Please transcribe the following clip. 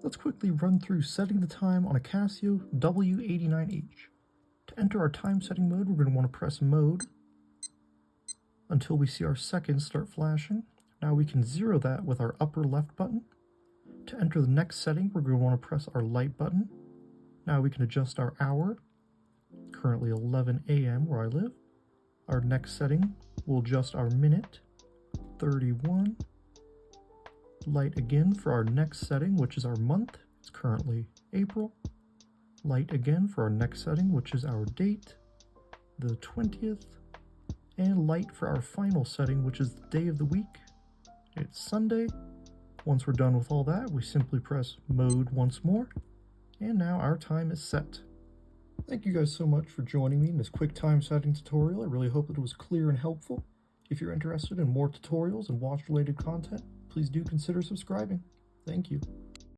Let's quickly run through setting the time on a Casio W-89H. To enter our time setting mode, we're going to want to press mode until we see our seconds start flashing. Now we can zero that with our upper left button. To enter the next setting, we're going to want to press our light button. Now we can adjust our hour, currently 11 a.m. where I live. Our next setting will adjust our minute, 31. Light again for our next setting, which is our month. It's currently April. Light again for our next setting, which is our date, the 20th. And light for our final setting, which is the day of the week. It's Sunday. Once we're done with all that, we simply press mode once more. And now our time is set. Thank you guys so much for joining me in this quick time setting tutorial. I really hope it was clear and helpful. If you're interested in more tutorials and watch related content, please do consider subscribing. Thank you.